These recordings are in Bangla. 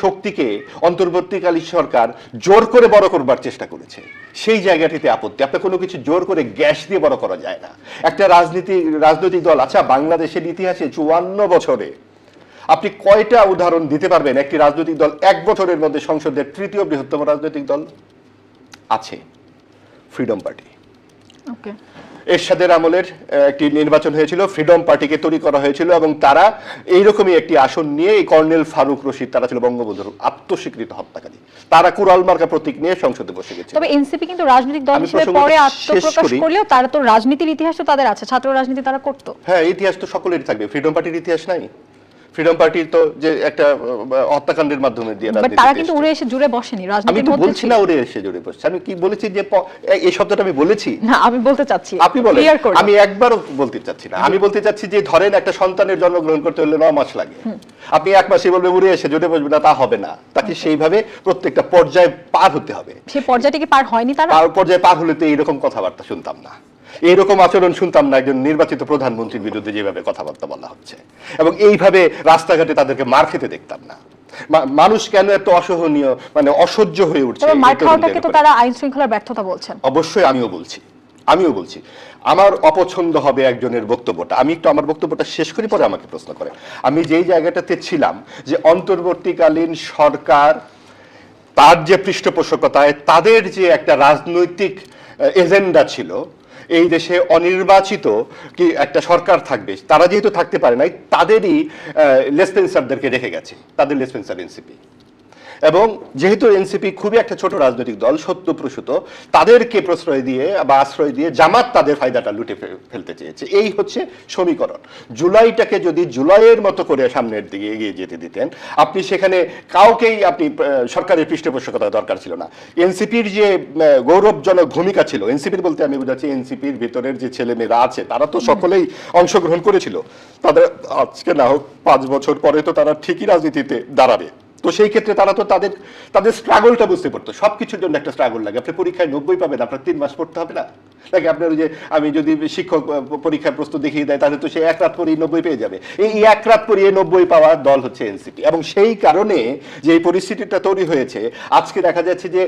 শক্তিকে অন্তর্বর্তীকালীন সরকার জোর করে বড় করবার চেষ্টা করেছে, সেই জায়গাটিতে আপত্তি। আপনার কোনো কিছু জোর করে গ্যাস দিয়ে বড় করা যায় না। একটা রাজনৈতিক দল, আচ্ছা বাংলাদেশের ইতিহাসে 54 বছরে আপনি কয়টা উদাহরণ দিতে পারবেন একটি রাজনৈতিক দল 1 বছরের মধ্যে সংসদের 3য় বৃহত্তম রাজনৈতিক দল? আছে, ফ্রিডম পার্টি। ওকে, এরশাদের আমলের একটি নির্বাচন হয়েছিল, ফ্রিডম পার্টিকে তৈরি করা হয়েছিল এবং তারা এইরকমই একটি আসন নিয়ে, এই কর্নেল ফারুক রশিদ, তারা ছিল বঙ্গবন্ধুর আত্মস্বীকৃত হত্যাকারী, তারা কুড়াল মার্কা প্রতীক নিয়ে সংসদে বসে গেছে। তবে এনসিপি কিন্তু রাজনৈতিক দল হিসেবে পরে আত্মপ্রকাশ করলেও তারা তো রাজনীতির ইতিহাস তো তাদের আছে, ছাত্র রাজনীতি তারা করতো। হ্যাঁ, ইতিহাস তো সকলেরই থাকবে, ফ্রিডম পার্টির ইতিহাস নাই? ফ্রিডম পার্টির তো যে একটা হত্যাকাণ্ডের মাধ্যমে দিয়ে রাজনীতি, তারা কিন্তু উড়ে এসে জুড়ে বসেনি রাজনীতির মধ্যে। আমি বলছি না উড়ে এসে জুড়ে বসছে, আমি কি বলেছি যে এই শব্দটা আমি বলেছি না, আমি বলতে চাচ্ছি আপনি বলেন, আমি একবারও বলতে চাচ্ছি না। আমি বলতে চাচ্ছি যে ধরেন একটা সন্তানের জন্মগ্রহণ করতে হলে 9 মাস লাগে, আপনি 1 মাসে বলবে উড়ে এসে জুড়ে বসবে না, তা হবে না। তাকে সেইভাবে প্রত্যেকটা পর্যায়ে পার হতে হবে। সেই পর্যায়টিকে পার হয়নি তারা। পর্যায়ে পার হলে তো এইরকম কথাবার্তা শুনতাম না, এইরকম আচরণ শুনতাম না একজন নির্বাচিত প্রধানমন্ত্রীর বিরুদ্ধে যেভাবে কথাবার্তা বলা হচ্ছে, এবং এইভাবে রাস্তাঘাটে তাদেরকে মার খেতে দেখতাম না। মানুষ কেন এত অসহনীয়, মানে অসহ্য হয়ে উঠছে? মার খাওয়াটাকে তো তারা আইন শৃঙ্খলার ব্যর্থতা বলছেন। অবশ্যই আমিও বলছি আমার অপছন্দ হবে একজনের বক্তব্যটা। আমি একটু আমার বক্তব্যটা শেষ করি, পরে আমাকে প্রশ্ন করে। আমি যেই জায়গাটাতে ছিলাম যে অন্তর্বর্তীকালীন সরকার, তার যে পৃষ্ঠপোষকতায় তাদের যে একটা রাজনৈতিক এজেন্ডা ছিল, এই দেশে অনির্বাচিত কি একটা সরকার থাকবে, তারা যেহেতু থাকতে পারে নাই, তাদেরই লেসপেন্সারদেরকে রেখে গেছে, তাদের লেসপেন্সার এনসিপি। এবং যেহেতু এনসিপি খুবই একটা ছোট রাজনৈতিক দল, সত্যপ্রসূত, তাদেরকে প্রশ্রয় দিয়ে বা আশ্রয় দিয়ে জামাত তাদের ফায়দাটা লুটে ফেলতে চেয়েছে। এই হচ্ছে সমীকরণ। জুলাইটাকে যদি জুলাইয়ের মতো করে সামনের দিকে এগিয়ে যেতে দিতেন, আপনি সেখানে কাউকেই আপনি সরকারের পৃষ্ঠপোষকতা দরকার ছিল না। এনসিপির যে গৌরবজনক ভূমিকা ছিল, এনসিপির বলতে আমি বুঝাচ্ছি এনসিপির ভিতরের যে ছেলেমেয়েরা আছে, তারা তো সকলেই অংশগ্রহণ করেছিল। তাদের আজকে না হোক 5 বছর পরে তো তারা ঠিকই রাজনীতিতে দাঁড়াবে। তো সেই ক্ষেত্রে তারা তো তাদের স্ট্রাগলটা বুঝতে পারতো। সবকিছুর জন্য একটা স্ট্রাগল লাগে। আপনি পরীক্ষায় 90 পাবেন, আপনার 3 মাস পড়তে হবে না? নাকি আপনার ওই যে আমি যদি শিক্ষক পরীক্ষায় প্রশ্ন দেখিয়ে দেয়, তাহলে তো সে 1 রাত পরেই 90 পেয়ে যাবে। এই 1 রাত পরিয়ে 90 পাওয়ার দল হচ্ছে এনসিপি। এবং সেই কারণে যে এই পরিস্থিতিটা তৈরি হয়েছে, আজকে দেখা যাচ্ছে যে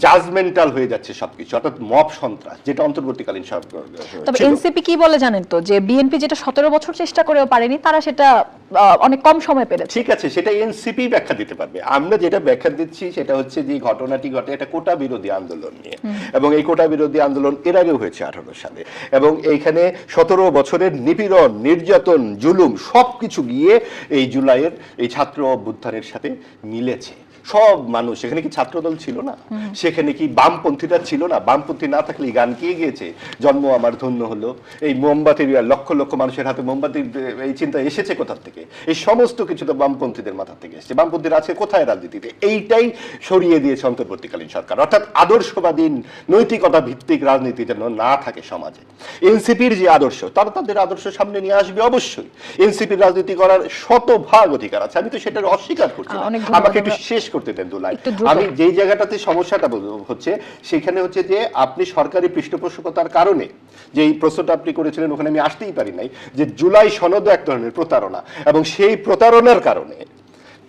জাজমেন্টাল হয়ে যাচ্ছে সবকিছু, অর্থাৎ মব সন্ত্রাস, যেটা অন্তর্বর্তীকালীন সরকার। তবে এনসিপি কি বলে জানেন তো, যে বিএনপি যেটা 17 বছর চেষ্টা করেও পারেনি, তারা সেটা অনেক কম সময় পেরেছে। ঠিক আছে, সেটা এনসিপি ব্যাখ্যা দিতে পারবে। আমরা যেটা ব্যাখ্যা দিচ্ছি সেটা হচ্ছে যে ঘটনাটি ঘটে একটা কোটা বিরোধী আন্দোলন নিয়ে, এবং এই কোটা বিরোধী আন্দোলন এর আগেও হয়েছে 18 সালে, এবং এইখানে 17 বছরের নিপীড়ন, নির্যাতন, জুলুম সবকিছু গিয়ে এই জুলাইয়ের এই ছাত্র অভ্যুত্থানের সাথে মিলেছে। সব মানুষ, সেখানে কি ছাত্রদল ছিল না? সেখানে কি বামপন্থীরা ছিল না? বামপন্থী না থাকলে গান কে গিয়েছে, জন্ম আমার ধন্য হলো, এই মোমবাতির লক্ষ লক্ষ মানুষের হাতে মোমবাতির এই চিন্তা এসেছে কোথা থেকে? এই সমস্ত কিছু তো বামপন্থীদের মাথা থেকে এসেছে। বামপন্থীরা আছে কোথায় রাজনীতিতে? এইটাই সরিয়ে দিয়েছে অন্তর্বর্তীকালীন সরকার। অর্থাৎ আদর্শবাদী নৈতিকতা ভিত্তিক রাজনীতি যেন না থাকে সমাজে। এনসিপির যে আদর্শ, তারা তাদের আদর্শ সামনে নিয়ে আসবে অবশ্যই। এনসিপির রাজনীতি করার 100% অধিকার আছে, আমি তো সেটা অস্বীকার করছি না। আমাকে একটু শেষ করতে দেন দুলাই। আমি যেই জায়গাটাতে সমস্যাটা হচ্ছে, সেখানে হচ্ছে যে আপনি সরকারি পৃষ্ঠপোষকতার কারণে যে এই প্রশ্নটা আপনি করেছিলেন, ওখানে আমি আসতেই পারি নাই, যে জুলাই সনদ এক ধরনের প্রতারণা, এবং সেই প্রতারণার কারণে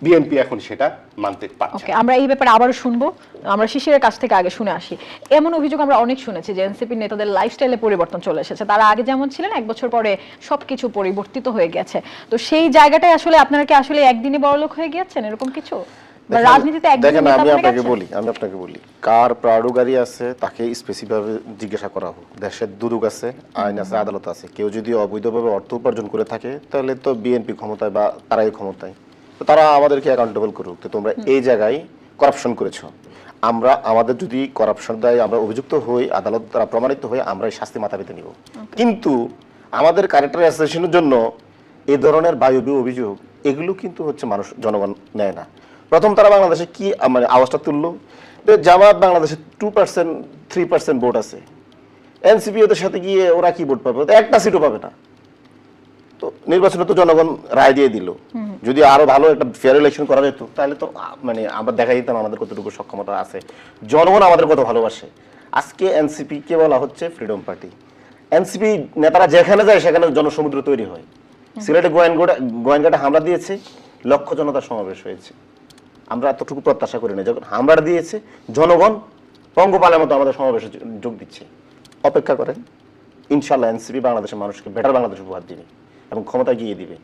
বিএনপি এখন সেটা মানতে পারছে না। আমরা এই ব্যাপারে আবারও শুনবো, আমরা শিশিরের কাছ থেকে আগে শুনে আসি। এমন অভিযোগ আমরা অনেক শুনেছি যে এনসিপির নেতাদের লাইফস্টাইলে পরিবর্তন চলে এসেছে, তারা আগে যেমন ছিলেন 1 বছর পরে সবকিছু পরিবর্তিত হয়ে গেছে। তো সেই জায়গাটায় আসলে আপনারা কি আসলে একদিনে বড়লোক হয়ে গিয়েছেন, এরকম কিছু? রাজনীতিতে দেখেন, আমি আপনাকে বলি, কার প্রাড়ু গাড়ি আছে তাকে স্পেসিফিকভাবে জিজ্ঞাসা করা হোক। দেশের দুদক আছে, আইন আছে, আদালত আছে। কেউ যদি অবৈধভাবে অর্থ উপার্জন করে থাকে, তাহলে তো বিএনপি ক্ষমতায় বা তারাই ক্ষমতায়, তো তারা আমাদেরকে অ্যাকাউন্টেবল করুক। তো তোমরা এই জায়গায় করাপশন করেছো, আমরা আমাদের যদি করাপশন দেয়, আমরা অভিযুক্ত হই, আদালত দ্বারা প্রমাণিত হই, আমরা এই শাস্তি মাথা পেতে নিব। কিন্তু আমাদের ক্যারেক্টার অ্যাসোসিয়েশনের জন্য এই ধরনের বায়বীয় অভিযোগ, এগুলো কিন্তু হচ্ছে মানুষ, জনগণ নেয় না। প্রথম তারা বাংলাদেশে কি মানে আওয়াজটা তুললো, জামাত বাংলাদেশে 2%, 3% ভোট আছে, এনসিপি ওদের সাথে গিয়ে ওরা কি ভোট পাবে? একটা সিটও পাবে না। তো নির্বাচনে তো জনগণ রায় দিয়ে দিল। যদি আরো ভালো একটা ফেয়ার ইলেকশন করা যেত, তাহলে তো মানে আমরা দেখা দিতাম আমাদের কতটুকু সক্ষমতা আছে, জনগণ আমাদের কত ভালোবাসে। আজকে এনসিপি কে বলা হচ্ছে ফ্রিডম পার্টি। এনসিপি নেতারা যেখানে যায় সেখানে জনসমুদ্র তৈরি হয়। সিলেটে গোয়েনঘাটে হামলা দিয়েছে, লক্ষ জনতার সমাবেশ হয়েছে। আমরা এতটুকু প্রত্যাশা করি না। যখন হামলাটা দিয়েছে জনগণ পঙ্গপালের মতো আমাদের সমাবেশে যোগ দিচ্ছে। অপেক্ষা করেন, ইনশাআল্লাহ এনসিপি বাংলাদেশের মানুষকে বেটার বাংলাদেশ উপহার দিবে এবং ক্ষমতা গিয়ে দিবে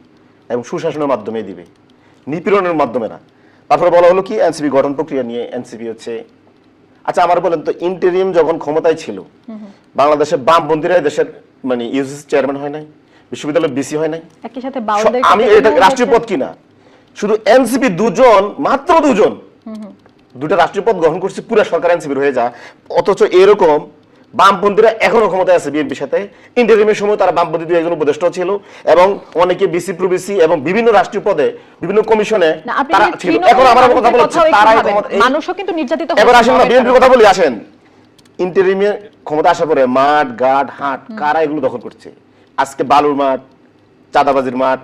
এবং সুশাসনের মাধ্যমে দিবে, নিপীড়নের মাধ্যমে না। তারপরে বলা হলো কি এনসিপি গঠন প্রক্রিয়া নিয়ে, এনসিপি হচ্ছে আচ্ছা আমার বলেন তো ইন্টারিম যখন ক্ষমতায় ছিল বাংলাদেশের বামপন্থীরা দেশের মানে ইউজিসি চেয়ারম্যান হয় নাই, বিশ্ববিদ্যালয় বিসি হয় নাই, একই সাথে বাউলদের আমি এটা রাষ্ট্রীয় পদ কিনা, শুধু এনসিপি দুজন, মাত্র দুজন দুটো রাষ্ট্রীয় পদ গ্রহণ করছে, পুরো সরকার এনসিপির হয়ে যায়। অথচ এরকম বামপন্থীরা এখনো ক্ষমতায় আছে বিএনপির সাথে। ইন্টারিমের সময় তারা বামপন্থী দুই একজন উপদেষ্টা ছিল এবং অনেকে বিসি প্রবিসি এবং বিভিন্ন রাষ্ট্রীয় পদে বিভিন্ন কমিশনে তারা ছিল। এখন আমার কথা বলছি তারাই মানুষও কিন্তু নির্যাতিত হচ্ছে। এবার আসেন না বিএনপির কথা বলি, আসেন ইন্টারিমে ক্ষমতা আসার পরে মাঠ ঘাট হাট কারা এগুলো দখল করছে? আজকে বালুর মাঠ, চাঁদাবাজির মাঠ,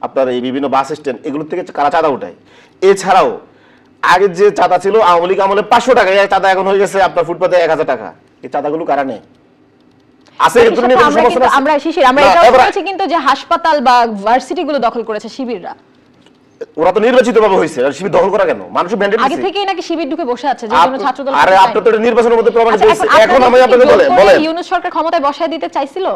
আপনার এই বিভিন্ন বাস স্ট্যান্ড, এগুলো থেকে কারা চাঁদা উঠায়। এছাড়াও আগে যে চাঁদা ছিল আওয়ামী লীগ আমলে 500 টাকা, এই চাঁদা এখন হয়ে গেছে আপনার ফুটপাতে 1000 টাকা। এই চাঁদাগুলো কারা নেয়? আছে আমরা শিশির আমরা এটাও বলছি কিন্তু যে হাসপাতাল বা ভার্সিটি গুলো দখল করেছে শিবিররা। ওরা তো নির্বাচিত ভাবে হয়েছে, আর শিবির দখল করা কেন? মানুষ ম্যান্ডেট দিয়েছে। আগে থেকেই নাকি শিবির ঢুকে বসে আছে যে জন্য ছাত্রদল। আরে আপনি তো নির্বাচনের মধ্যে প্রমাণ দিয়েছেন। এখন আমি আপনাকে বলেন ইউনূস সরকার ক্ষমতায় বসায় দিতে চাইছিল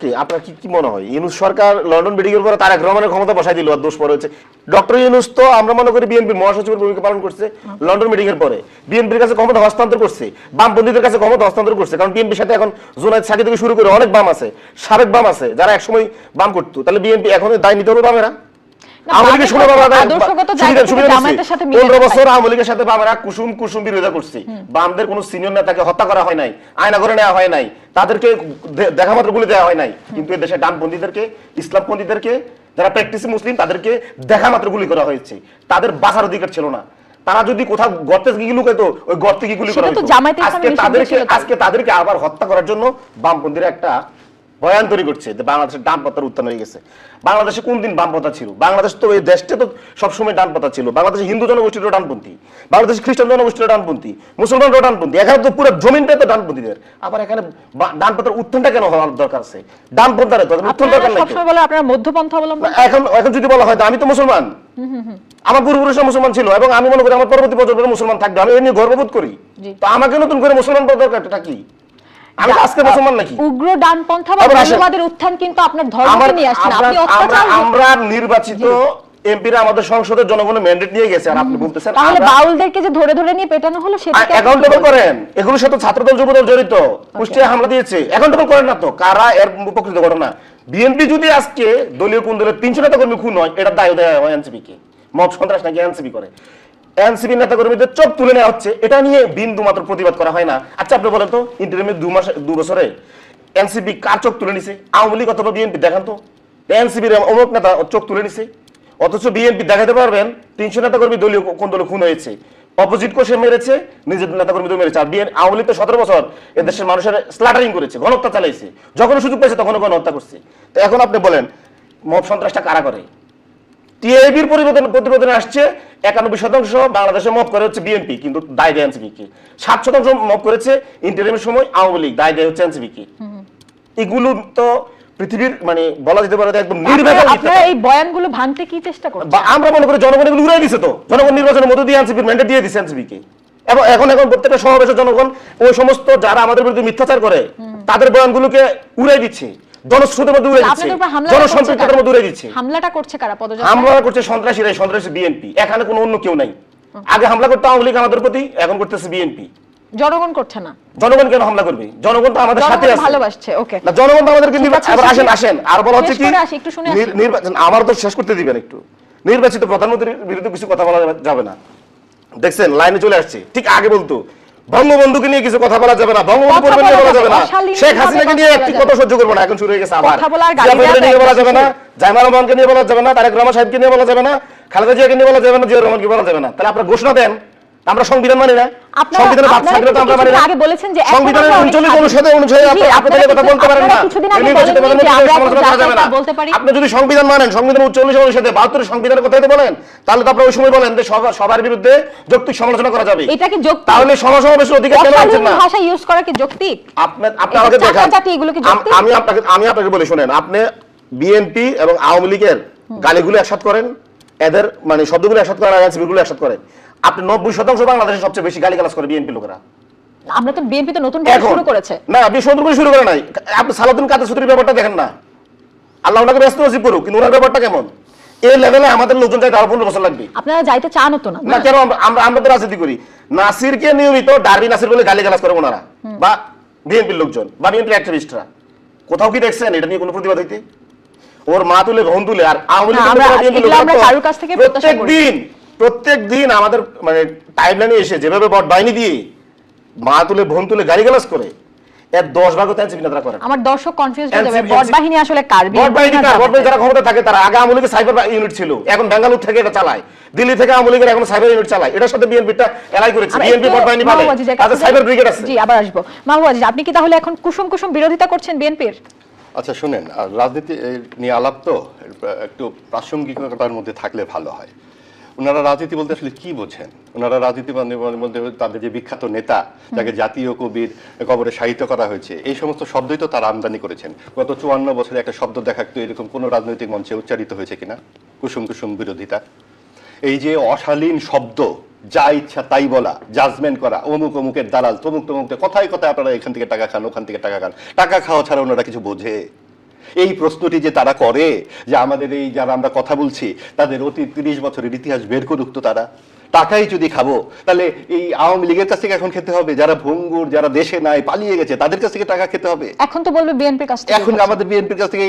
কি? আপনার কি মনে হয় ইউনূস সরকার লন্ডন মিটিংয়ের পরে তারেক রহমানের ক্ষমতা বসায় দিল আর দোষ পরে হচ্ছে ডক্টর ইউনূস? তো আমরা মনে করি বিএনপির মহাসচিবের ভূমিকা পালন করছে লন্ডন মিটিং এর পরে, বিএনপির কাছে ক্ষমতা হস্তান্তর করছে, বামপন্থীদের কাছে ক্ষমতা হস্তান্তর করছে। কারণ বিএনপির সাথে এখন জুনায়েদ সাকি থেকে শুরু করে অনেক বাম আছে, সাবেক বাম আছে যারা একসময় বাম করতো। তাহলে বিএনপি এখন দায় নিতে হবে বামেরা? আওয়ামী লীগের শুনে বাবা 15 বছর আওয়ামী লীগের সাথে বামেরা কুসুম কুসুম বিরোধিতা করছে। বামদের কোনো সিনিয়র নেতাকে হত্যা করা হয় নাই, আয়না করে নেওয়া হয় নাই, তাদেরকে দেখা মাত্র গুলি দেওয়া হয় নাই। কিন্তু এই দেশে ডানপন্থীদেরকে, ইসলামপন্থীদেরকে, যারা প্র্যাকটিসি মুসলিম তাদেরকে দেখা মাত্র গুলি করা হয়েছে। তাদের বাঁচার অধিকার ছিল না। তারা যদি কোথাও গর্তে গিয়ে লুকাইতো ওই গর্তে গিয়ে গুলি করা হতো। আজকে তাদেরকে আবার হত্যা করার জন্য বামপন্থীরা একটা বয়ান তৈরি করছে যে বাংলাদেশের ডানপন্থার উত্থান হয়ে গেছে। বাংলাদেশে কোন দিন বামপন্থা ছিল? বাংলাদেশ তো এই দেশটা তো সবসময় ডানপন্থা ছিল। বাংলাদেশে হিন্দু জনগোষ্ঠীরও ডানপন্থী, বাংলাদেশে খ্রিস্টান জনগোষ্ঠীরও ডানপন্থী, মুসলমানরাও ডানপন্থী। এখানে তো পুরো জমিনটাই তো ডানপন্থীদের। আবার এখানে ডানপন্থার উত্থানটা কেন হওয়ার দরকার আছে? ডানপন্থার তো উত্থান দরকার নাই। সবসময় বলে আপনারা মধ্যপন্থা অবলম্বন। এখন যদি বলা হয় আমি তো মুসলমান, আমার পূর্বপুরুষরা মুসলমান ছিল এবং আমি মনে করি আমার পরবর্তী প্রজন্ম মুসলমান থাকবে, আমি এ নিয়ে গর্ববোধ করি। তো আমাকে নতুন করে মুসলমান করার দরকারটা কি? আমি আজকে মুসলমান নাকি? উগ্র ডানপন্থা বা মৌলবাদের উত্থান কিন্তু আপনার ধর্মকে নিয়ে আসছে। আপনি অত্যাচার আমরা নির্বাচিত এমপিরা আমাদের সংসদের জনগণের ম্যান্ডেট নিয়ে গেছে, আর আপনি বলতেছেন তাহলে বাউলদেরকে যে ধরে ধরে নিয়ে পেটানো হলো সেটাকে অ্যাকাউন্টেবল করেন। এগুলোর সাথে ছাত্রদল যুবদল জড়িত, কুষ্টিয়ায় হামলা দিয়েছে, অ্যাকাউন্টেবল করেন না তো? কারা এর প্রকৃত ঘটনা? বিএনপি যদি আজকে দলীয় কোন দলের 300 নেতা কর্মী খুন হয়, এটা দায় দেয় হয় এনসিপি কে। মব সন্ত্রাস নাকি এনসিপি করে, এনসিপি নেতা কর্মীদের চোখ তুলে নেওয়া হচ্ছে, এটা নিয়ে বিন্দু মাত্র প্রতিবাদ করা হয় না। আচ্ছা আপনি বলেন তো ইন্টারিমে 2 বছরে এনসিপি কার চোখ তুলে নিছে? আওয়ামী লীগ অথবা বিএনপি দেখান তো এনসিপির অমুক নেতা চোখ তুলে নিছে। অথচ বিএনপি দেখাতে পারবেন 300 নেতা কর্মী দলীয় কোন দলে খুন হয়েছে, অপোজিট কোষে মেরেছে, নিজের নেতা কর্মীদের মেরেছে। আর আওয়ামী লীগ তো 17 বছর এদেশের মানুষের স্ল্যাটারিং করেছে, গণহত্যা চালাইছে, যখন সুযোগ পেয়েছে তখন গণহত্যা করছে। তো এখন আপনি বলেন মব সন্ত্রাসটা কারা করে? টিআইবির প্রতিবেদনে আসছে 91% বাংলাদেশে মব করে হচ্ছে বিএনপি, কিন্তু দায় দেয় এনসিপি কে। 7% মব করেছে ইন্টারিমের সময় আওয়ামী লীগ, দায় দেয় হচ্ছে এনসিপি কে। এগুলো তো পৃথিবীর মানে বলা যেতে পারে একদম নির্ভেজাল। আপনারা এই বয়ানগুলো ভাঙতে কি চেষ্টা করছেন? আমরা মনে করি জনগণ এগুলো উড়াই দিছে। তো জনগণ নির্বাচনের মধ্যে দিয়ে এনসিপির ম্যান্ডেট দিয়ে দিছে এনসিপি কে। এবং এখন প্রত্যেকটা সমাবেশের জনগণ ওই সমস্ত যারা আমাদের বিরুদ্ধে মিথ্যাচার করে তাদের বয়ানগুলোকে উড়াই দিচ্ছে, জনস্রোতের মধ্যে উড়ে দিচ্ছে, জনসম্পৃক্ততার মধ্যে উড়ে দিচ্ছে। হামলাটা করছে কারা? পদযাত্রা হামলা করছে সন্ত্রাসীরাই, সন্ত্রাসী বিএনপি। এখানে কোনো অন্য কেউ নাই। আগে হামলা করতে আওয়ামী লীগ আমাদের প্রতি, এখন করতেছে বিএনপি। জনগণ করছে না। জনগণ কেন হামলা করবে? জনগণ তো আমাদের সাথে আছে, ভালোবাসছে। ওকে না, জনগণ তো আমাদেরকে আসেন আর বলা হচ্ছে কি নির্বাচন। আমার তো শেষ করতে দিবেন একটু। নির্বাচিত প্রধানমন্ত্রীর বিরুদ্ধে কিছু কথা বলা যাবে না। দেখছেন লাইনে চলে আসছে। ঠিক আগে বলতো বঙ্গবন্ধুকে নিয়ে কিছু কথা বলা যাবে না, বঙ্গবন্ধু পরিবার নিয়ে বলা যাবে না, শেখ হাসিনাকে নিয়ে একটি কথা সহ্য করবো না। এখন শুরু হয়ে গেছে আবার নিয়ে বলা যাবে না, জামাল রহমানকে নিয়ে বলা যাবে না, তারেক রহমান সাহেবকে নিয়ে বলা যাবে না, খালেদা জিয়াকে নিয়ে বলা যাবে না, জিয়াউর রহমানকে বলা যাবে না। তাহলে আপনারা ঘোষণা দেন আমরা সংবিধান মানি না, সংবিধানের বাদ স্বাধীনতা আমরা মানি না। আগে বলেছেন যে সংবিধানের 39 অনুচ্ছেদে আপনি তাহলে কথা বলতে পারেন না। আপনি যদি সংবিধান মানেন, সংবিধান 39 অনুচ্ছেদে 72 সংবিধানের কথাই তো বলেন, তাহলে তো আপনারা ওই সময় বলেন যে সবার বিরুদ্ধে যৌক্তিক সমালোচনা করা যাবে। এটা কি যৌক্তিক? তাহলে সমাবেশের অধিকার কেন আছে না? ভাষা ইউজ করা কি যৌক্তিক? আপনি আমাকে দেখান। আমি আপনাকে বলি শুনেন, আপনি বিএনপি এবং আওয়ামী লীগের গালিগুলো একসাথে করেন, এদের মানে শব্দগুলো একসাথে করেন আর এনসিপিগুলো একসাথে করেন। আপনি 90% বাংলাদেশে সবচেয়ে বেশি গালিগালাজ করে বিএনপি লোকেরা। আমরা তো বিএনপি তো নতুন করে শুরু করেছে। না, আপনি সুন্দর করে শুরু করে নাই। আপনি সালাউদ্দিন কাদের চৌধুরীর ব্যাপারটা দেখেন না, আল্লাহ ওনাকে ব্যস্ত নসিব করুক, কিন্তু ওনার ব্যাপারটা কেমন? এই লেভেলে আমাদের লোকজন যাইতে আরো 15 বছর লাগবে। আপনারা যাইতে চান তো না? না কেন, আমরা তো রাজনীতি করি। নাসিরকে নিয়মিত ডারবি নাসির বলে গালিগালাজ করে ওনারা, বা বিএনপির লোকজন বা বিএনপির অ্যাক্টিভিস্টরা। কোথাও কি দেখছেন এটা নিয়ে কোনো প্রতিবাদ হইতে? ওর মা তুলে বোন তুলে আর আওয়ামী লীগ প্রত্যেক দিন আমাদের মানে টাইমলাইনে এসে যেভাবে ভোট বাহিনী দিয়ে মা তুলে বোন তুলে গালিগালাজ করে, এর 10 ভাগও তো এনসিপি নেতারা করে। আমার দর্শক কনফিউজ হয়ে যাবে, ভোট বাহিনী আসলে কার? ভোট বাহিনী কার? ভোট বাহিনী যারা ক্ষমতা থাকে তারা। আগে আওয়ামী লীগের সাইবার ইউনিট ছিল, এখন বেঙ্গালুরু থেকে এটা চালায়, দিল্লি থেকে আওয়ামী লীগের এখন সাইবার ইউনিট চালায়। এটার সাথে বিএনপিটা এলাই করেছে। বিএনপি ভোট বাহিনী মানে তাদের সাইবার ব্রিগেড আছে। জি, আবার আসবো। মাহবুব আজিজ, আপনি কি তাহলে এখন কুসুম কুসুম বিরোধিতা করছেন বিএনপির? আচ্ছা শুনেন, রাজনীতি নিয়ে আলাপ তো একটু প্রাসঙ্গিকতার মধ্যে থাকলে ভালো হয়। ওনারা রাজনীতি বলতে আসলে কি বোঝেন? ওনারা রাজনীতি মধ্যে তাদের যে বিখ্যাত নেতা যাকে জাতীয় কবির কবরে সাহিত্য করা হয়েছে, এই সমস্ত শব্দই তো তারা আমদানি করেছেন। গত 54 বছরে একটা শব্দ দেখাতো এরকম কোন রাজনৈতিক মঞ্চে উচ্চারিত হয়েছে কিনা? কুসুম কুসুম বিরোধিতা। এই যে অশালীন শব্দ, যা ইচ্ছা তাই বলা, জাজমেন্ট করা, অমুক অমুকের দালাল, তমুক তমুক, কথায় কথায় আপনারা এখান থেকে টাকা খান, ওখান থেকে টাকা খান। টাকা খাওয়া ছাড়া ওনারা কিছু বোঝে? এই প্রশ্নটি যে তারা করে যে আমাদের এই যারা আমরা কথা বলছি তাদের অতীত 30 বছরের ইতিহাস বের করুক তো তারা। টাকাই যদি খাবো তাহলে এই আওয়ামী লীগের কাছ থেকে এখন খেতে হবে, যারা ভঙ্গুর, যারা দেশে নাই, পালিয়ে গেছে, তাদের কাছ থেকে টাকা খেতে হবে। এখন তো বলবে বিএনপির কাছ থেকে। এখন আমাদের বিএনপির কাছ থেকে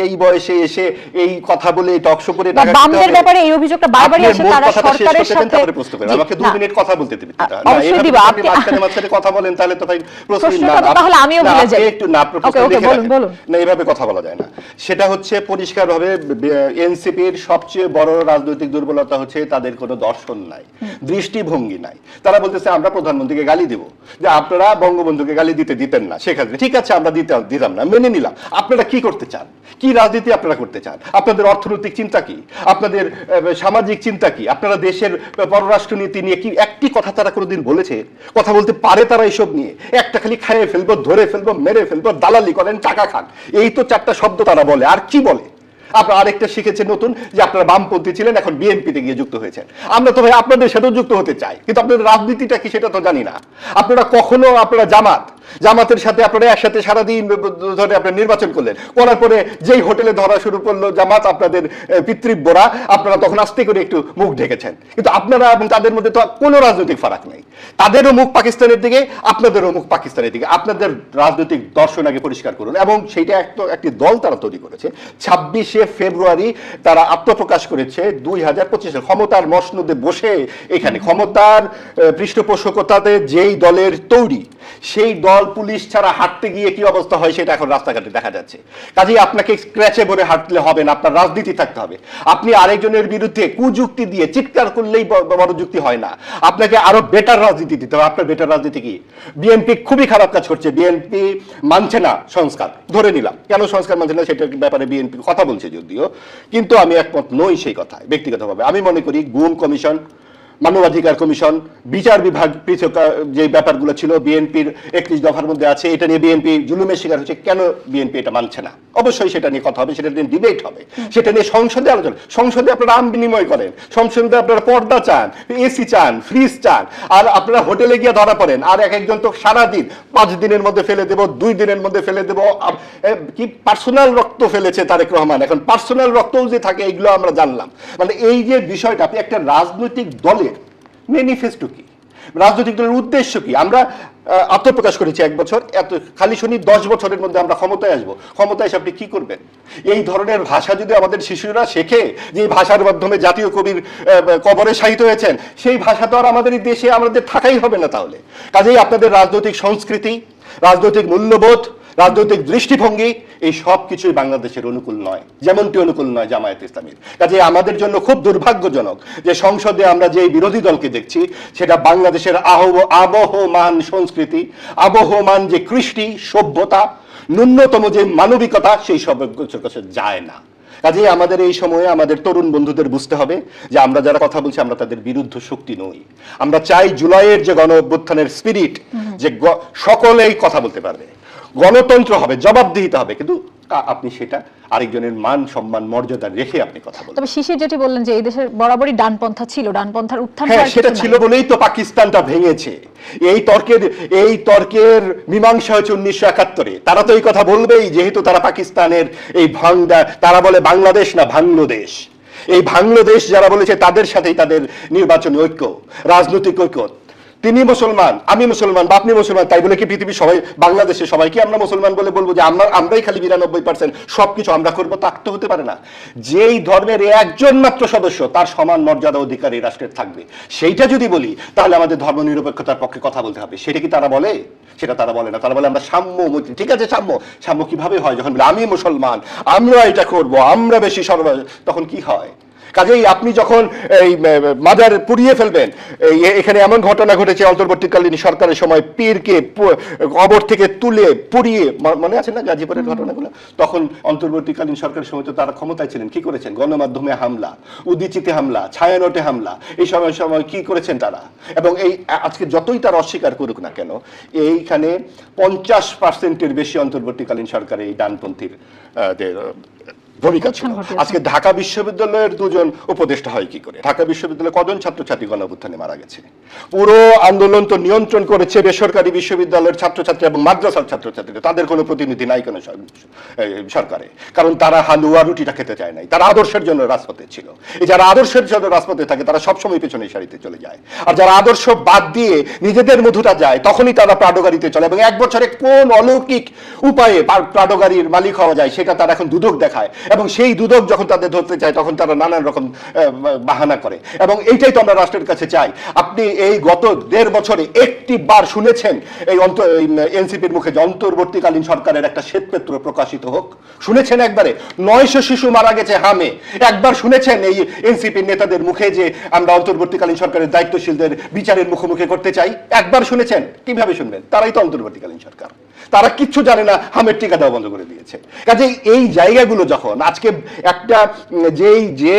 এই বয়সে এসে এই কথা বলে টক শো করে টাকা খেতে হবে। বামদের ব্যাপারে এই অভিযোগটা বারবারই আসে, তারা সরকারের সাথে। তারপরে প্রশ্ন করেন, আমাকে 2 মিনিট কথা বলতে দিবেন। অবশ্যই দিব। আপনি মাঝখানে কথা বলেন তাহলে তো ভাই প্রশ্ন না, তাহলে আমিও ভুলে যাই। একটু না, বলুন না, এইভাবে কথা বলা যায় না। সেটা হচ্ছে পরিষ্কারভাবে এনসিপির সবচেয়ে বড় রাজনৈতিক দুর্বলতা হচ্ছে তাদের কোনো দর্শন নাই, দৃষ্টিভঙ্গি নাই। তারা বলতেছে আমরা প্রধানমন্ত্রীকে গালি দেব, যে আপনারা বঙ্গবন্ধুকে গালি দিতেন না, সেক্ষেত্রে ঠিক আছে আমরা দিতাম না, মেনে নিলাম। আপনারা কি করতে চান? কি রাজনীতি আপনারা করতে চান? আপনাদের অর্থনৈতিক চিন্তা কি? আপনাদের সামাজিক চিন্তা কি? আপনারা দেশের পররাষ্ট্র নীতি নিয়ে কি একটি কথা তারা কোনোদিন বলেছে? কথা বলতে পারে তারা এইসব নিয়ে? একটা খালি খাইয়ে ফেলবো, ধরে ফেলবো, মেরে ফেলবো, দালালি করেন, টাকা খান, এই তো 4টা শব্দ তারা বলে। আর কি বলে? আপনারা আরেকটা শিখেছেন নতুন, যে আপনারা বামপন্থী ছিলেন, এখন বিএনপিতে গিয়ে যুক্ত হয়েছেন। আমরা তো ভাই আপনাদের সাথেও যুক্ত হতে চাই, কিন্তু আপনাদের রাজনীতিটা কি সেটা তো জানি না। আপনারা কখনো আপনারা জামাতের সাথে আপনারা একসাথে সারাদিন ধরে আপনারা নির্বাচন করলেন, করার পরে যেই হোটেলে ধরা শুরু করলো জামাত আপনাদের পিতৃব্যরা, আপনারা তখন আস্তে করে একটু মুখ ঢেকেছেন। কিন্তু আপনারা এবং তাদের মধ্যে তো কোনো রাজনৈতিক ফারাক নেই। তাদেরও মুখ পাকিস্তানের দিকে, আপনাদেরও মুখ পাকিস্তানের দিকে। আপনাদের রাজনৈতিক দর্শন আগে পরিষ্কার করুন। এবং সেইটা একটি দল তারা তৈরি করেছে। 26শে ফেব্রুয়ারি তারা আত্মপ্রকাশ করেছে 2025-এ ক্ষমতার মসনদে বসে, এখানে ক্ষমতার পৃষ্ঠপোষকতাতে যেই দলের তৈরি, সেই দল পুলিশ ছাড়া হাঁটতে গিয়ে কি অবস্থা হয় সেটা এখন রাস্তাঘাটে দেখা যাচ্ছে। কাজেই আপনাকে স্ক্র্যাচে ভরে হাঁটলে হবে না, আপনার রাজনীতি থাকতে হবে। আপনি আরেকজনের বিরুদ্ধে কুযুক্তি দিয়ে চিৎকার করলেই বড় যুক্তি হয় না, আপনাকে আরো বেটার রাজনীতি দিতে হবে। আপনার বেটার রাজনীতি কি? বিএনপি খুবই খারাপ কাজ করছে। বিএনপি মানছে না সংস্কার, ধরে নিলাম। কেন সংস্কার মানছে না সেটার ব্যাপারে বিএনপি কথা বলছে যদিও, কিন্তু আমি একমত নই সেই কথায় ব্যক্তিগতভাবে। আমি মনে করি গুম কমিশন, মানবাধিকার কমিশন, বিচার বিভাগ পৃথক যে ব্যাপারগুলো ছিল বিএনপির 31 দফার মধ্যে আছে, এটা নিয়ে বিএনপি জুলুমের শিকার হচ্ছে। কেন বিএনপি এটা মানছে না? অবশ্যই সেটা নিয়ে কথা হবে, সেটা নিয়ে ডিবেট হবে, সেটা নিয়ে সংসদে আলোচনা। সংসদে আপনারা আম বিনিময় করেন, সংসদে আপনারা পর্দা চান, এসি চান, ফ্রিজ চান, আর আপনারা হোটেলে গিয়ে ধরা পড়েন। আর একজন তো সারাদিন 5 দিনের মধ্যে ফেলে দেব, 2 দিনের মধ্যে ফেলে দেব, কি পার্সোনাল রক্ত ফেলেছে তারেক রহমান। এখন পার্সোনাল রক্তও যে থাকে এইগুলো আমরা জানলাম। মানে এই যে বিষয়টা, আপনি একটা রাজনৈতিক দলের ম্যানিফেস্টো কি, রাজনৈতিক দলের উদ্দেশ্য কি? আমরা আত্মপ্রকাশ করেছি 1 বছর, এত খালি শুনি 10 বছরের মধ্যে আমরা ক্ষমতায় আসবো। ক্ষমতায় এসে আপনি কি করবেন? এই ধরনের ভাষা যদি আমাদের শিশুরা শেখে, যে ভাষার মাধ্যমে জাতীয় কবির কবরে শায়িত হয়েছেন, সেই ভাষা তো আর আমাদের এই দেশে আমাদের থাকাই হবে না তাহলে। কাজেই আপনাদের রাজনৈতিক সংস্কৃতি, রাজনৈতিক মূল্যবোধ, রাজনৈতিক দৃষ্টিভঙ্গি, এই সব কিছুই বাংলাদেশের অনুকূল নয়, যেমনটি অনুকূল নয় জামায়াত ইসলামীর। কাজে আমাদের জন্য খুব দুর্ভাগ্যজনক যে সংসদে আমরা যে বিরোধী দলকে দেখছি, সেটা বাংলাদেশের আবহমান সংস্কৃতি, আবহমান যে কৃষ্টি, সভ্যতা, ন্যূনতম যে মানবিকতা, সেই সব কিছুর কাছে যায় না। কাজেই আমাদের এই সময়ে আমাদের তরুণ বন্ধুদের বুঝতে হবে যে আমরা যারা কথা বলছি আমরা তাদের বিরুদ্ধ শক্তি নই। আমরা চাই জুলাইয়ের যে গণ অভ্যুত্থানের স্পিরিট, যে সকলেই কথা বলতে পারবে, গণতন্ত্র হবে, জবাবদিহিতা হবে, কিন্তু আপনি সেটা আরেকজনের মান সম্মান মর্যাদা রেখে আপনি কথা বলবেন। তবে শিশির যেটি বললেন যে এই দেশের বরাবরই ডানপন্থা ছিল, ডানপন্থার উত্থান হ্যাঁ, হওয়ার সেটা কিছু ছিল নাই। বলেই তো পাকিস্তানটা ভেঙেছে। এই তর্কের মীমাংসা হয়েছে 1971-এ। তারা তো এই কথা বলবেই, যেহেতু তারা পাকিস্তানের এই ভাঙা, তারা বলে বাংলাদেশ না বাংলাদেশ। এই বাংলাদেশ যারা বলেছে তাদের সাথেই তাদের নির্বাচনী ঐক্য, রাজনৈতিক ঐক্য। তিনি মুসলমান, আমি মুসলমান, বা আপনি মুসলমান, তাই বলে কি পৃথিবীর সবাই, বাংলাদেশে সবাইকে আমরা মুসলমান বলে বলবো যে আমরাই খালি 92% সবকিছু আমরা করবো? তা তো হতে পারে না। যেই ধর্মের একজন মাত্র সদস্য তার সমান মর্যাদা অধিকার এই রাষ্ট্রের থাকবে, সেইটা যদি বলি তাহলে আমাদের ধর্ম নিরপেক্ষতার পক্ষে কথা বলতে হবে। সেটা কি তারা বলে? সেটা তারা বলে না। তারা বলে আমরা সাম্য, ঠিক আছে সাম্য কিভাবে হয়? যখন বলে আমি মুসলমান, আমরা এটা করব, আমরা বেশি তখন কি হয়? কাজেই আপনি যখন এই মাজার পুড়িয়ে ফেলবেন, এখানে এমন ঘটনা ঘটেছে অন্তর্বর্তীকালীন সরকারের সময়, পীরকে কবর থেকে তুলে পুড়িয়ে, মনে আছে না গাজীপুরের ঘটনাগুলো? তখন অন্তর্বর্তীকালীন সরকারের সময় তো তারা ক্ষমতায় ছিলেন, কি করেছেন? গণমাধ্যমে হামলা, উদীচিতে হামলা, ছায়ানটে হামলা, এই সময় কি করেছেন তারা? এবং এই আজকে যতই তারা অস্বীকার করুক না কেন, এইখানে 50%-এর বেশি অন্তর্বর্তীকালীন সরকারের এই ডানপন্থীর ভূমিকা ছিল। আজকে ঢাকা বিশ্ববিদ্যালয়ের দুজন উপদেষ্টা হয় কি করে? ঢাকা বিশ্ববিদ্যালয়ে কজন ছাত্রছাত্রী গণঅভ্যুত্থানে মারা গেছে? পুরো আন্দোলন তো নিয়ন্ত্রণ করেছে বেসরকারি বিশ্ববিদ্যালয়ের ছাত্রছাত্রী এবং মাদ্রাসার ছাত্রছাত্রীরা। তাদের কোনো প্রতিনিধি নাই কেন সরকারে? কারণ তারা হালুয়া রুটিটা খেতে চায় নাই, তারা আদর্শের জন্য রাজপথে ছিল। এই যারা আদর্শের জন্য রাজপথে থাকে তারা সবসময় পেছনে সারিতে চলে যায়, আর যারা আদর্শ বাদ দিয়ে নিজেদের মধুটা যায় তখনই তারা প্রাডো গাড়িতে চলে। এবং এক বছরে কোন অলৌকিক উপায়ে প্রাডো গাড়ির মালিক হওয়া যায় সেটা তারা এখন দুদক দেখায়, এবং সেই দুদক যখন তাদের ধরতে চায় তখন তারা নানান রকম বাহানা করে। এবং এইটাই তো আমরা রাষ্ট্রের কাছে চাই। আপনি এই গত 1.5 বছরে একটি বার শুনেছেন এই এনসিপির মুখে যে অন্তর্বর্তীকালীন সরকারের একটা শ্বেতপত্র প্রকাশিত হোক? শুনেছেন একবারে? 900 শিশু মারা গেছে হামে, একবার শুনেছেন এই এনসিপির নেতাদের মুখে যে আমরা অন্তর্বর্তীকালীন সরকারের দায়িত্বশীলদের বিচারের মুখোমুখি করতে চাই? একবার শুনেছেন? কিভাবে শুনবেন? তারাই তো অন্তর্বর্তীকালীন সরকার, তারা কিচ্ছু জানে না, হামের টিকা দেওয়া বন্ধ করে দিয়েছে। কাজেই এই জায়গাগুলো যখন আজকে একটা যে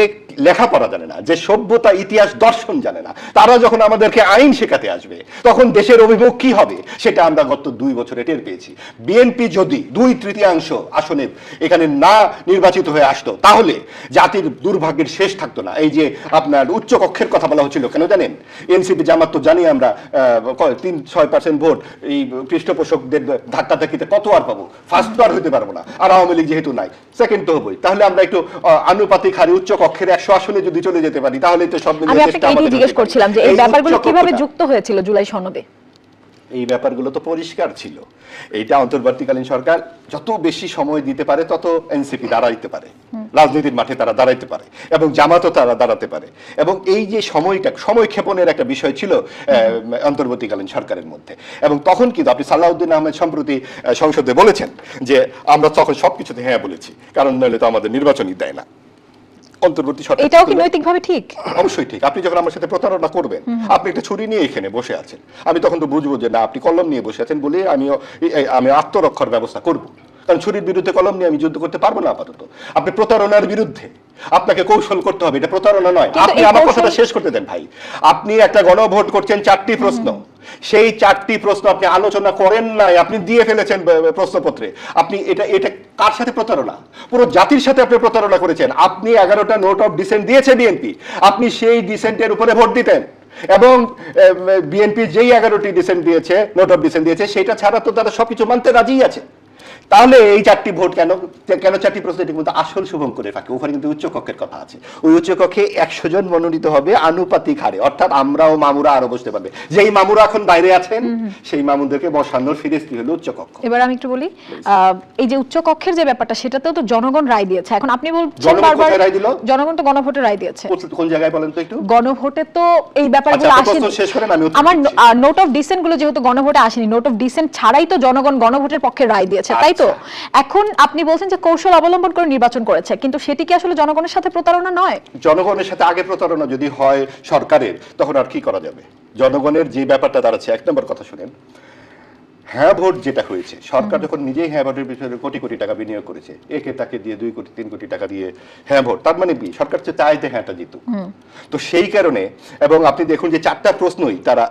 লেখাপড়া জানে না, যে সভ্যতা ইতিহাস দর্শন জানে না, তারা যখন আমাদেরকে আইন শেখাতে আসবে তখন দেশের অভিমুখ কি হবে সেটা আমরা গত 2 বছরে টের পেয়েছি। বিএনপি যদি 2/3 আসনে এখানে না নির্বাচিত হয়ে আসতো তাহলে জাতির দুর্ভাগ্যের শেষ থাকতো না। এই যে আপনার উচ্চ কক্ষের কথা বলা হচ্ছিল, কেন জানেন? এনসিপি জামাত তো জানি আমরা 3-6% ভোট এই পৃষ্ঠপোষকদের ধাক্কাধাক্কিতে কত আর পাবো? ফার্স্ট বার হইতে পারবো না, আর আওয়ামী লীগ যেহেতু নাই সেকেন্ড তো হবই। তাহলে আমরা একটু আনুপাতিক হারে উচ্চ কক্ষের 100 আসনে যদি চলে যেতে পারি তাহলে তো সব মিলিয়ে আমি আপনাকে জিজ্ঞেস করছিলাম যে এই ব্যাপারগুলো কিভাবে যুক্ত হয়েছিল জুলাই সনদে? এই ব্যাপারগুলো তো পরিষ্কার ছিল। এইটা অন্তর্বর্তীকালীন সরকার যত বেশি সময় দিতে পারে তত এনসিপি দাঁড়াইতে পারে, রাজনীতির মাঠে তারা দাঁড়াইতে পারে, এবং জামাতও তারা দাঁড়াতে পারে। এবং এই যে সময় ক্ষেপণের একটা বিষয় ছিল অন্তর্বর্তীকালীন সরকারের মধ্যে। এবং তখন কিন্তু আপনি সালাউদ্দিন আহমেদ সম্প্রতি সংসদে বলেছেন যে আমরা তখন সবকিছুতে হ্যাঁ বলেছি, কারণ নইলে তো আমাদের নির্বাচনই দেয় না। অন্তর্বর্তী সরকার এটাও কি নৈতিকভাবে ঠিক? অবশ্যই ঠিক। আপনি যখন আমার সাথে প্রতারণা করবেন, আপনি একটা ছুরি নিয়ে এখানে বসে আছেন, আমি তখন তো বুঝবো যে না আপনি কলম নিয়ে বসে আছেন বলে আমি আত্মরক্ষার ব্যবস্থা করব। কারণ ছুরির বিরুদ্ধে কলম নিয়ে আমি যুদ্ধ করতে পারবো না আপাতত। আপনি প্রতারণার বিরুদ্ধে আপনাকে কৌশল করতে হবে, এটা প্রতারণা নয়। আপনি আমার কথাটা শেষ করতে দেন ভাই। আপনি একটা গণভোট করছেন 4টি প্রশ্ন, সেই 4টি প্রশ্ন আপনি আলোচনা করেন নাই, আপনি দিয়ে ফেলেছেন প্রশ্নপত্রে। আপনি এটা কার সাথে প্রতারণা? পুরো জাতির সাথে আপনি প্রতারণা করেছেন। আপনি 11টা নোট অফ ডিসেন্ট দিয়েছে বিএনপি, আপনি সেই ডিসেন্টের উপরে ভোট দিতেন। এবং বিএনপি যেই 11টি ডিসেন্ট দিয়েছে, নোট অফ ডিসেন্ট দিয়েছে, সেটা ছাড়া তো তারা সবকিছু মানতে রাজি আছে। তাহলে এই 4টি ভোট কেন 4টি প্রশ্ন? এটি কিন্তু আসল শুভঙ্করের ফাঁকে। ওখানে কিন্তু উচ্চ কক্ষের কথা আছে। ওই উচ্চ কক্ষে 100 জন মনোনীত হবে আনুপাতিক হারে, অর্থাৎ আমরাও মামুরা আরো বসতে পারবে। যেই মামুরা এখন বাইরে আছেন সেই মামুদেরকে বসানোর ফিরিস্তি হলো উচ্চ কক্ষ। এবার আমি একটু বলি, এই যে উচ্চ কক্ষের যে ব্যাপারটা সেটাতেও তো জনগণ রায় দিয়েছে। এখন আপনি বলছেন বারবার জনগণ তো গণভোটে রায় দিয়েছে। কোন জায়গায় বলেন তো একটু? গণভোটে তো এই ব্যাপারগুলো আসেনি। আমার নোট অফ ডিসেন্ট গুলো যেহেতু গণভোটে আসেনি, নোট অফ ডিসেন্ট ছাড়াই তো জনগণ গণভোটের পক্ষে রায় দিয়েছে, তাই তো? এখন আপনি বলছেন যে কৌশল অবলম্বন করে নির্বাচন করেছে, কিন্তু সেটি কি আসলে জনগণের সাথে প্রতারণা নয়? জনগণের সাথে আগে প্রতারণা যদি হয় সরকারের, তখন আর কি করা যাবে? জনগণের যে ব্যাপারটা দাঁড়াচ্ছে, 1 নম্বর কথা শুনেন, হ্যাঁ ভোট যেটা হয়েছে, সরকার যখন নিজেই হ্যাঁ ভোটের বিষয়ে কোটি কোটি টাকা বিনিয়োগ করেছে, একে তাকে দিয়ে 2 কোটি 3 কোটি টাকা দিয়ে হ্যাঁ ভোট, তার মানে কি সরকার চাইতে হ্যাঁটা জিতুক। তো সেই কারণে, এবং আপনি দেখুন যে 4টা প্রশ্নই তারা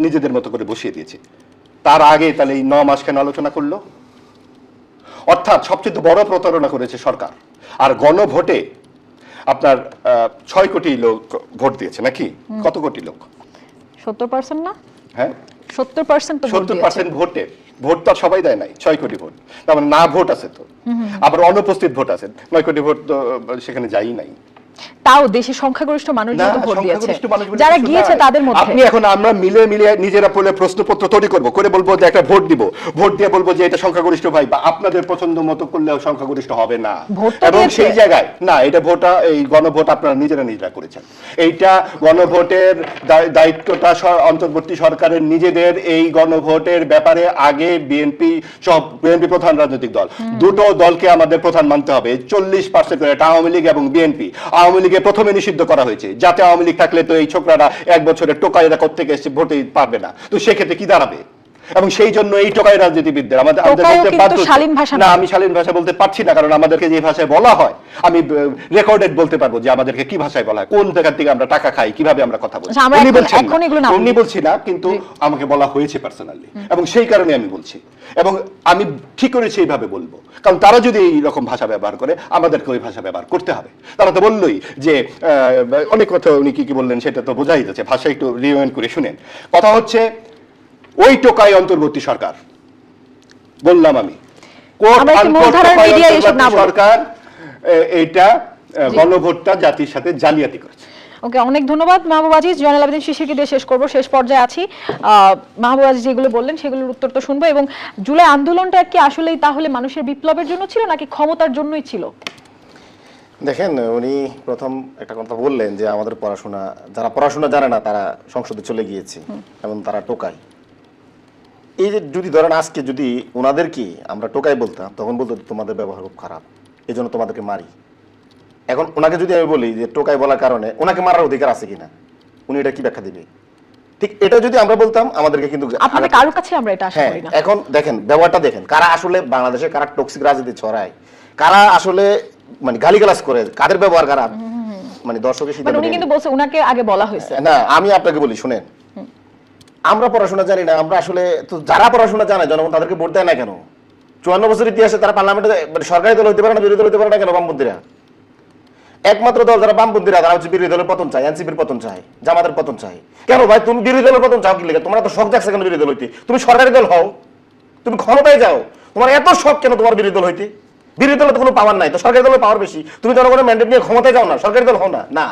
নিজেদের মতো করে বসিয়ে দিয়েছে। তার আগে তাহলে এই 9 মাস কেন আলোচনা করলো? অর্থাৎ সবচেয়ে বড় প্রতারণা করেছে সরকার। আর গণভোটে আপনার 6 কোটি লোক ভোট দিয়েছে নাকি? কত কোটি লোক? 70% না? হ্যাঁ, 70% তো ভোট দিয়েছে। 70% ভোট তো সবাই দেয় নাই, 6 কোটি ভোট, তার মানে না ভোট আছে তো, আবার অনুপস্থিত ভোট আছে, 9 কোটি ভোট তো সেখানে যাই নাই। তাও দেশের সংখ্যাগরিষ্ঠ মানুষ না, যেহেতু ভোট দিয়েছে, সংখ্যাগরিষ্ঠ মানুষ বলে যারা কিছু গিয়েছে নাই। তাদের মধ্যে আপনি এখন আমরা মিলে নিজেরা পড়লে প্রশ্নপত্র তৈরি করব, করে বলবো যে একটা ভোট দিব, ভোট দিয়ে বলবো যে এটা সংখ্যাগরিষ্ঠ ভাই, বা আপনাদের পছন্দ মতো করলেও সংখ্যাগরিষ্ঠ হবে না। ভোট তো এবং দিয়েছে। সেই জায়গায় না, এটা এই গণভোট আপনারা নিজেরা করেছেন। এইটা গণভোটের দায়িত্বটা অন্তর্বর্তী সরকারের নিজেদের। এই গণভোটের ব্যাপারে আগে বিএনপি প্রধান রাজনৈতিক দল, দুটো দলকে আমাদের প্রধান মানতে হবে। 40% করে আওয়ামী লীগ এবং বিএনপি। আওয়ামী লীগে প্রথমে নিষিদ্ধ করা হয়েছে, যাতে আওয়ামী লীগ থাকলে তো এই ছোকরারা 1 বছরের টোকাইরা কোত্থেকে এসে ভোটে পারবে না, তো সেক্ষেত্রে কি দাঁড়াবে? এবং সেই জন্য এই টোকাই রাজনীতিবিদদের আমাদের বলতে বাধ্য না, আমি শালীন ভাষা বলতে পারছি না, কারণ আমাদেরকে যে ভাষায় বলা হয়, আমি রেকর্ডেড বলতে পারবো যে আমাদেরকে কি ভাষায় বলা হয়, কোন জায়গা থেকে আমরা টাকা খাই, কিভাবে আমরা কথা বলি। উনি বলছি না, কিন্তু আমাকে বলা হয়েছে পার্সোনালি, এবং সেই কারণে আমি বলছি, এবং আমি ঠিক করেছি এইভাবে বলবো, কারণ তারা যদি এইরকম ভাষা ব্যবহার করে আমাদেরকে ওই ভাষা ব্যবহার করতে হবে। তারা তো বললোই যে অনেক কথা উনি কি বললেন সেটা তো বোঝাই যাচ্ছে, ভাষা একটু রিওয়াইন্ড করে শুনেন। কথা হচ্ছে ওই টোকাই অন্তর্বর্তী সরকার, বললাম আমি সরকার এইটা গণভোটটা জাতির সাথে জালিয়াতি করেছে। ওকে, অনেক ধন্যবাদ মাহবুব আজিজ। জয়নাল আবেদিন শিশিরকে দিয়ে শেষ করব, শেষ পর্যায়ে আছি। মাহবুব আজিজ যেগুলো বললেন সেগুলোর উত্তর তো শুনবো। এবং জুলাই আন্দোলনটা কি আসলেই তাহলে মানুষের বিপ্লবের জন্য ছিল নাকি ক্ষমতার জন্যই ছিল? দেখেন, উনি প্রথম একটা কথা বললেন যে আমাদের যারা পড়াশোনা জানে না তারা সংসদে চলে গিয়েছে এবং তারা টোকাই। এই যে যদি ধরেন আজকে যদি ওনাদেরকে আমরা টোকাই বলতাম, তখন বলতো তোমাদের ব্যবহার খুব খারাপ, এই জন্য তোমাদেরকে মারি। এখন ওনাকে যদি আমি বলি যে টোকাই বলার কারণে ওনাকে মারার অধিকার আছে কিনা, উনি এটা কি ব্যাখ্যা দিবে? ঠিক এটা যদি আমরা বলতাম আমাদেরকে কিন্তু আপনাদের কারোর কাছে আমরা এটা আশা করি না। এখন দেখেন ব্যবহারটা দেখেন, কারা আসলে বাংলাদেশে কারা টক্সিক রাজনীতি ছড়ায়, কারা আসলে মানে গালিগালাজ করে, কাদের ব্যবহার খারাপ, মানে দর্শকের সিদ্ধান্ত। উনি কিন্তু বলছে উনাকে আগে বলা হয়েছে। না, আমি আপনাকে বলি শুনেন, আমরা পড়াশোনা জানি না, আমরা আসলে তো যারা পড়াশোনা জানে জনগণ তাদেরকে ভোট দেয় না কেন? 54 বছর ইতিহাসে তারা পার্লামেন্টে সরকারি দল হইতে পারে না, বিরোধী দল হইতে পারে না কেন? বামপন্থীরা একমাত্র দল যারা বামপন্থীরা, তারা হচ্ছে বিরোধী দলের পতন চায়, এনসিপির পতন চায়, জামাতের পতন চায়। কেন ভাই তুমি বিরোধী দলের পতন চাও কি লেগে? তোমরা তো শখ জাগছে কেন বিরোধী দল হইতে? তুমি সরকারি দল হও, তুমি ক্ষমতায় যাও, তোমার এত শখ কেন তোমার বিরোধী দল হইতে? বিরোধী দলের তো কোনো পাওয়ার নাই, তো সরকারি দলের পাওয়ার বেশি। তুমি জনগণের ম্যান্ডেট নিয়ে ক্ষমতায় যাও না, সরকারি দল হও না, না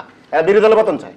বিরোধী দলের পতন চায়।